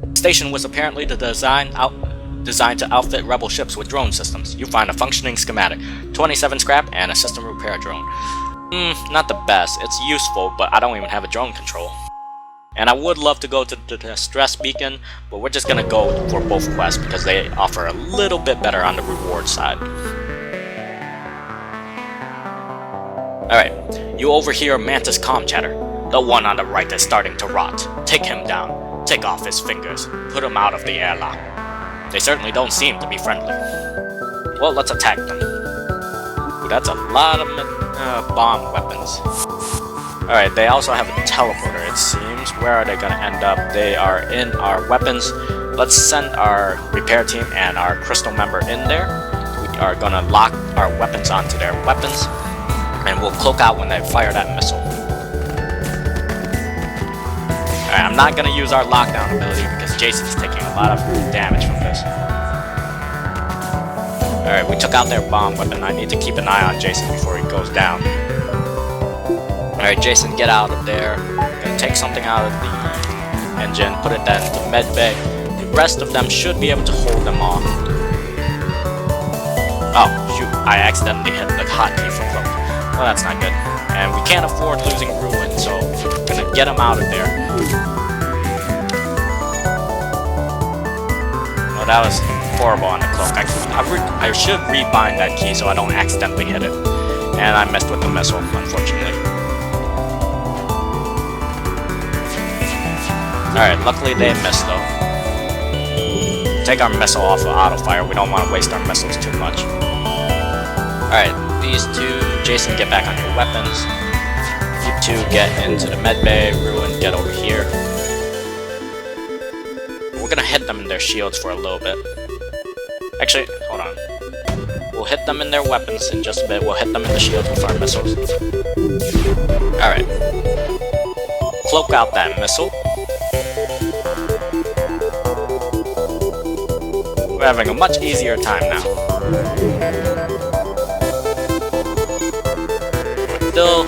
The station was apparently designed to outfit rebel ships with drone systems. You find a functioning schematic, 27 scrap, and a system repair drone. Not the best. It's useful, but I don't even have a drone control. And I would love to go to the distress beacon, but we're just gonna go for both quests because they offer a little bit better on the reward side. Alright, you overhear Mantis comm chatter. The one on the right is starting to rot. Take him down. Take off his fingers. Put him out of the airlock. They certainly don't seem to be friendly. Well, let's attack them. Ooh, that's a lot of bomb weapons. Alright, they also have a teleporter, it seems. Where are they gonna end up? They are in our weapons. Let's send our repair team and our crystal member in there. We are gonna lock our weapons onto their weapons, and we'll cloak out when they fire that missile. Alright, I'm not gonna use our lockdown ability because Jason's taking a lot of damage from this. Alright, we took out their bomb weapon. I need to keep an eye on Jason before he goes down. Alright, Jason, get out of there. I'm gonna take something out of the engine, put it then into med bay. The rest of them should be able to hold them off. Oh, shoot, I accidentally hit the hotkey for cloak. Well, that's not good. And we can't afford losing Ruin, so we're gonna get him out of there. Well, that was horrible on the cloak. I should rebind that key so I don't accidentally hit it. And I messed with the missile, unfortunately. Alright, luckily they missed though. Take our missile off of auto fire. We don't want to waste our missiles too much. Alright, these two, Jason, get back on your weapons. You two get into the med bay. Ruin, get over here. We're gonna hit them in their shields for a little bit. Actually, hold on. We'll hit them in their weapons in just a bit. We'll hit them in the shields with our missiles. Alright. Cloak out that missile. We're having a much easier time now. We're still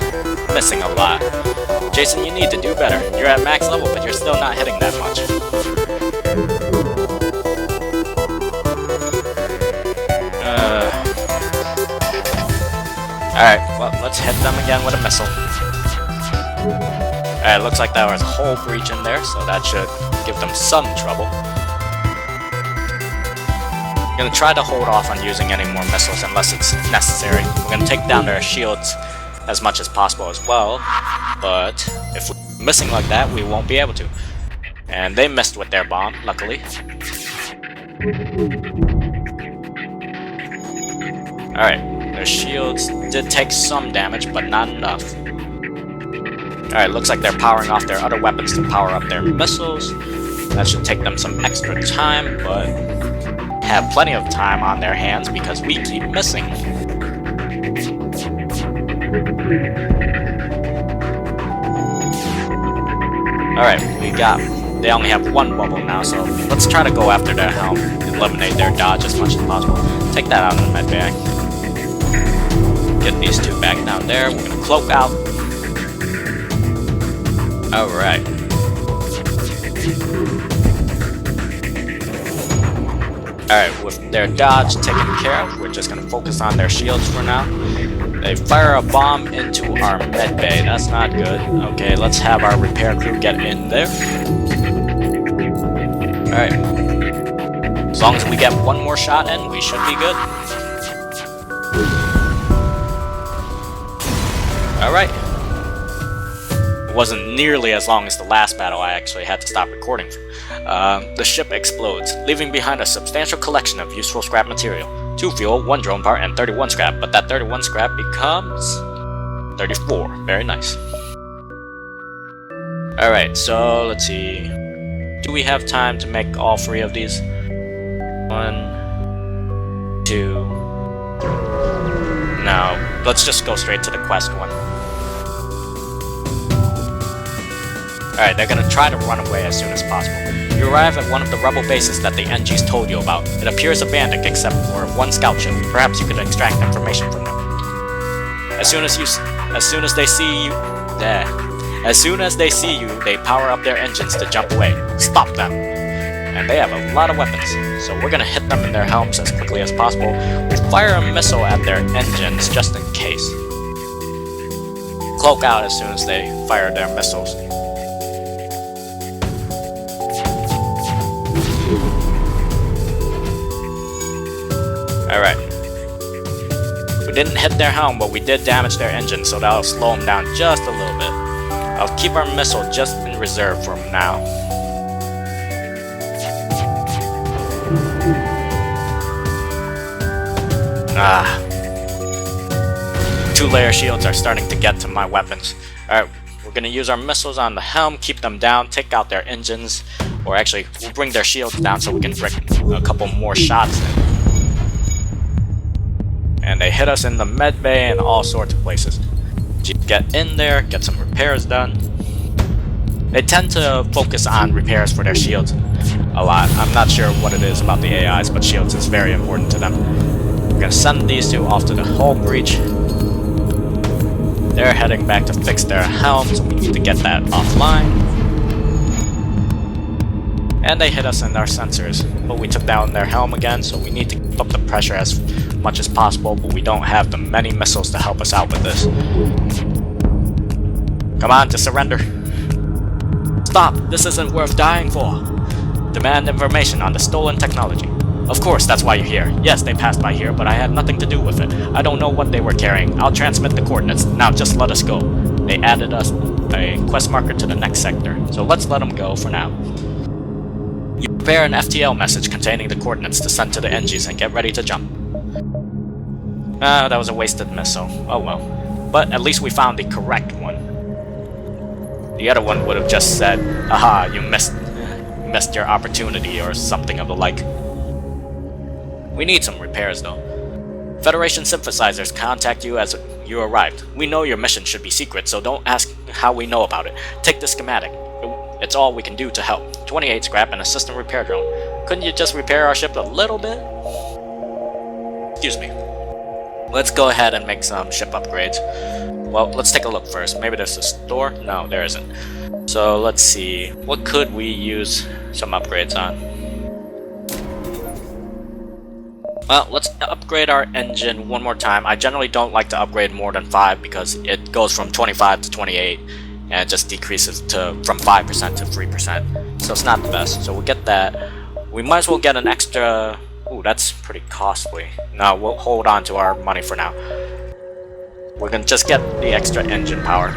missing a lot. Jason, you need to do better. You're at max level, but you're still not hitting that much. Alright, well, let's hit them again with a missile. Alright, looks like there was a whole breach in there, so that should give them some trouble. I'm gonna try to hold off on using any more missiles unless it's necessary. We're gonna take down their shields as much as possible as well, but if we're missing like that, we won't be able to. And they missed with their bomb, luckily. Alright, their shields did take some damage, but not enough. Alright, looks like they're powering off their other weapons to power up their missiles. That should take them some extra time, but have plenty of time on their hands because we keep missing. Alright, they only have one bubble now, so let's try to go after their helm, eliminate their dodge as much as possible. Take that out of the med bag. Get these two back down there. We're gonna cloak out. Alright. Alright, with their dodge taken care of, we're just gonna focus on their shields for now. They fire a bomb into our med bay. That's not good. Okay, let's have our repair crew get in there. Alright. As long as we get one more shot in, we should be good. Alright. It wasn't nearly as long as the last battle I actually had to stop recording. The ship explodes, leaving behind a substantial collection of useful scrap material. 2 fuel, 1 drone part, and 31 scrap, but that 31 scrap becomes 34. Very nice. Alright, so let's see. Do we have time to make all 3 of these? 1, 2. No, let's just go straight to the quest one. Alright, they're gonna try to run away as soon as possible. You arrive at one of the rebel bases that the NGs told you about. It appears abandoned except for 1 scout ship. Perhaps you could extract information from them. As soon as they see you, they power up their engines to jump away. Stop them! And they have a lot of weapons, so we're gonna hit them in their helms as quickly as possible. We'll fire a missile at their engines just in case. Cloak out as soon as they fire their missiles. Alright. We didn't hit their helm, but we did damage their engine, so that'll slow them down just a little bit. I'll keep our missile just in reserve for now. Ah. 2-layer shields are starting to get to my weapons. Alright, we're gonna use our missiles on the helm, keep them down, take out their engines, or actually, we'll bring their shields down so we can bring a couple more shots in. And they hit us in the med bay and all sorts of places. Get in there, get some repairs done. They tend to focus on repairs for their shields a lot. I'm not sure what it is about the AIs, but shields is very important to them. We're gonna send these two off to the hull breach. They're heading back to fix their helms. We need to get that offline. And they hit us in our sensors, but we took down their helm again, so we need to keep up the pressure as much as possible, but we don't have the many missiles to help us out with this. Come on, to surrender. Stop! This isn't worth dying for. Demand information on the stolen technology. Of course, that's why you're here. Yes, they passed by here, but I had nothing to do with it. I don't know what they were carrying. I'll transmit the coordinates. Now just let us go. They added us a quest marker to the next sector, so let's let them go for now. You prepare an FTL message containing the coordinates to send to the NGs and get ready to jump. That was a wasted missile. Oh well. But at least we found the correct one. The other one would have just said, "Aha, you missed your opportunity," or something of the like. We need some repairs though. Federation synthesizers contact you as you arrived. We know your mission should be secret, so don't ask how we know about it. Take the schematic. It's all we can do to help. 28 scrap and a system repair drone. Couldn't you just repair our ship a little bit? Excuse me. Let's go ahead and make some ship upgrades. Well, let's take a look first. Maybe there's a store? No, there isn't. So let's see. What could we use some upgrades on? Well, let's upgrade our engine one more time. I generally don't like to upgrade more than 5 because it goes from 25 to 28 and it just decreases from 5% to 3%. So it's not the best. So we'll get that. We might as well get an extra... Ooh, that's pretty costly. No, we'll hold on to our money for now. We're gonna just get the extra engine power.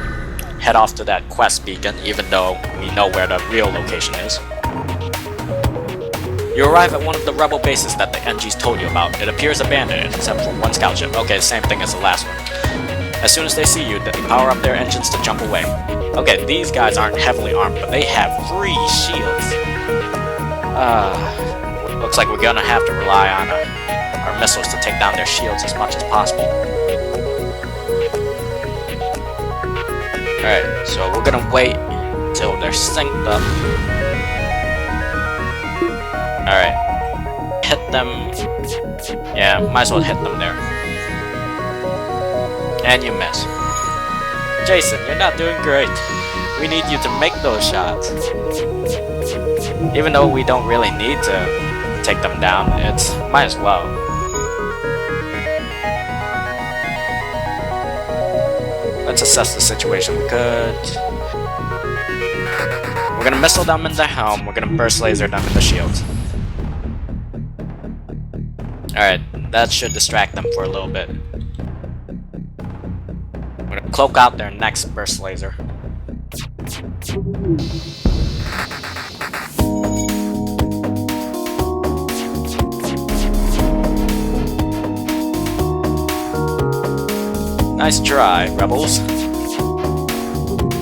Head off to that quest beacon, even though we know where the real location is. You arrive at one of the rebel bases that the NGs told you about. It appears abandoned, except for one scout ship. Okay, same thing as the last one. As soon as they see you, they power up their engines to jump away. Okay, these guys aren't heavily armed, but they have 3 shields. Looks like we're gonna have to rely on our missiles to take down their shields as much as possible. Alright, so we're gonna wait until they're synced up. Alright. Hit them. Yeah, might as well hit them there. And you miss. Jason, you're not doing great. We need you to make those shots. Even though we don't really need to take them down, it's might as well. Let's assess the situation. We're gonna missile them in the helm, we're gonna burst laser them in the shields. Alright, that should distract them for a little bit. We're gonna cloak out their next burst laser. Nice try, rebels.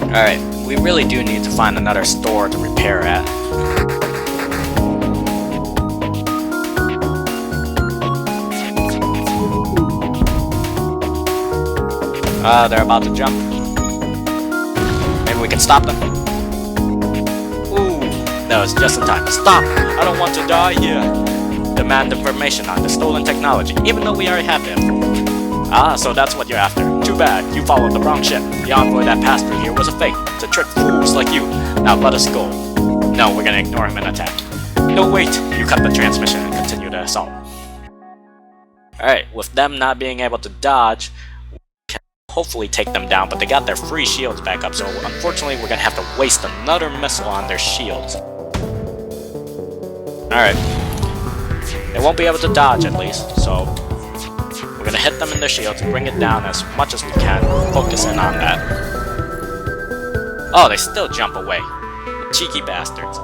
Alright, we really do need to find another store to repair at. They're about to jump. Maybe we can stop them. Ooh, that was just in time. Stop! I don't want to die here. Demand information on the stolen technology, even though we already have it. Ah, so that's what you're after. Too bad, you followed the wrong ship. The envoy that passed through here was a fake, to trick fools like you. Now let us go. No, we're gonna ignore him and attack. No, wait! You cut the transmission and continue the assault. Alright, with them not being able to dodge, we can hopefully take them down, but they got their free shields back up, so unfortunately we're gonna have to waste another missile on their shields. Alright. They won't be able to dodge at least, so we're gonna hit them in their shields and bring it down as much as we can, focus in on that. Oh, they still jump away. Cheeky bastards.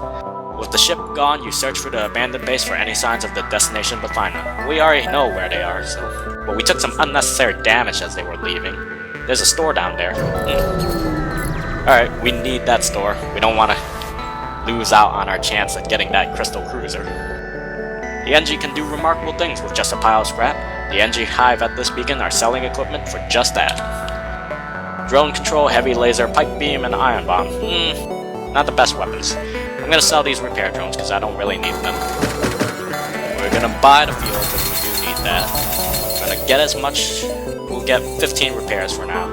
With the ship gone, you search for the abandoned base for any signs of the destination but find them. We already know where they are, but we took some unnecessary damage as they were leaving. There's a store down there. Alright, we need that store. We don't want to lose out on our chance at getting that crystal cruiser. The NG can do remarkable things with just a pile of scrap. The NG Hive at this beacon are selling equipment for just that. Drone control, heavy laser, pipe beam, and ion bomb. Not the best weapons. I'm gonna sell these repair drones because I don't really need them. We're gonna buy the fuel because we do need that. We're gonna get as much. We'll get 15 repairs for now.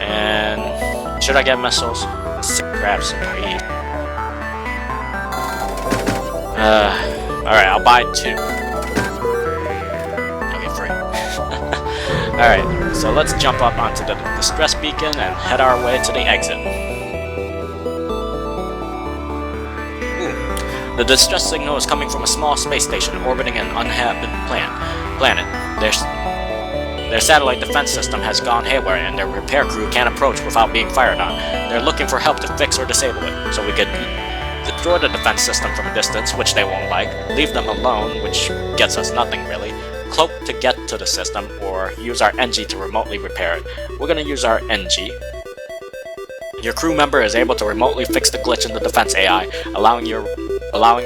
And should I get missiles? 6 scraps per each. Alright, I'll buy 2. Alright, so let's jump up onto the distress beacon and head our way to the exit. Ooh. The distress signal is coming from a small space station orbiting an uninhabited planet. Their satellite defense system has gone haywire and their repair crew can't approach without being fired on. They're looking for help to fix or disable it, so we could destroy the defense system from a distance, which they won't like, leave them alone, which gets us nothing really, cloak to get to the system, or use our NG to remotely repair it. We're gonna use our NG. Your crew member is able to remotely fix the glitch in the defense AI, allowing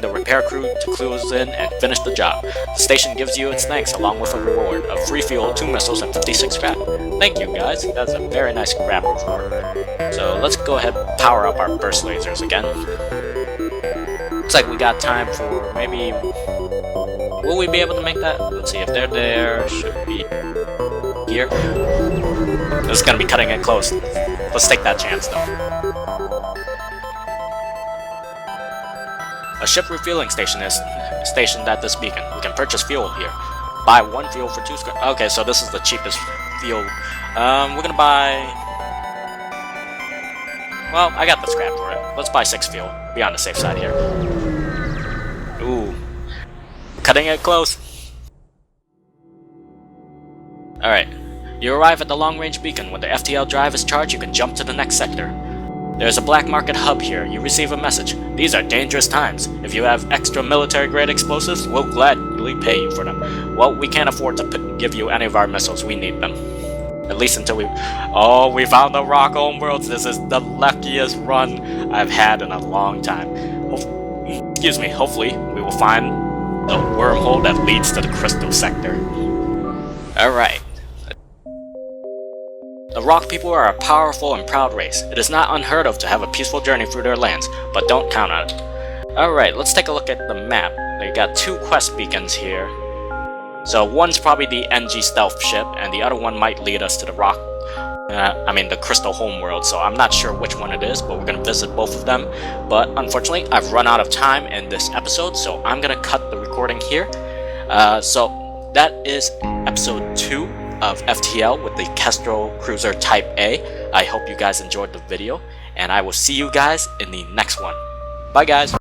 the repair crew to cruise in and finish the job. The station gives you its thanks along with a reward of free fuel, 2 missiles, and 56 scrap. Thank you guys, that's a very nice scrap reward. So let's go ahead and power up our burst lasers again. Looks like we got time for maybe... Will we be able to make that? Let's see, if they're there, should be here. This is gonna be cutting it close. Let's take that chance though. A ship refueling station is stationed at this beacon. We can purchase fuel here. Buy 1 fuel for 2 scrap. Okay, so this is the cheapest fuel. We're gonna buy... Well, I got the scrap for it. Let's buy 6 fuel. Be on the safe side here. Ooh. Cutting it close. Alright. You arrive at the long-range beacon. When the FTL drive is charged, you can jump to the next sector. There's a black market hub here. You receive a message. These are dangerous times. If you have extra military-grade explosives, we'll gladly pay you for them. Well, we can't afford to give you any of our missiles. We need them. At least until we... Oh, we found the rock homeworlds. This is the luckiest run I've had in a long time. Excuse me. Hopefully, we will find the wormhole that leads to the crystal sector. Alright. The Rock people are a powerful and proud race. It is not unheard of to have a peaceful journey through their lands, but don't count on it. Alright, let's take a look at the map. They got 2 quest beacons here. So one's probably the NG stealth ship, and the other one might lead us to the Rock... the Crystal Homeworld, so I'm not sure which one it is, but we're gonna visit both of them. But unfortunately, I've run out of time in this episode, so I'm gonna cut the recording here. So that is episode 2 of FTL with the Kestral Cruiser Type A. I hope you guys enjoyed the video, and I will see you guys in the next one. Bye guys!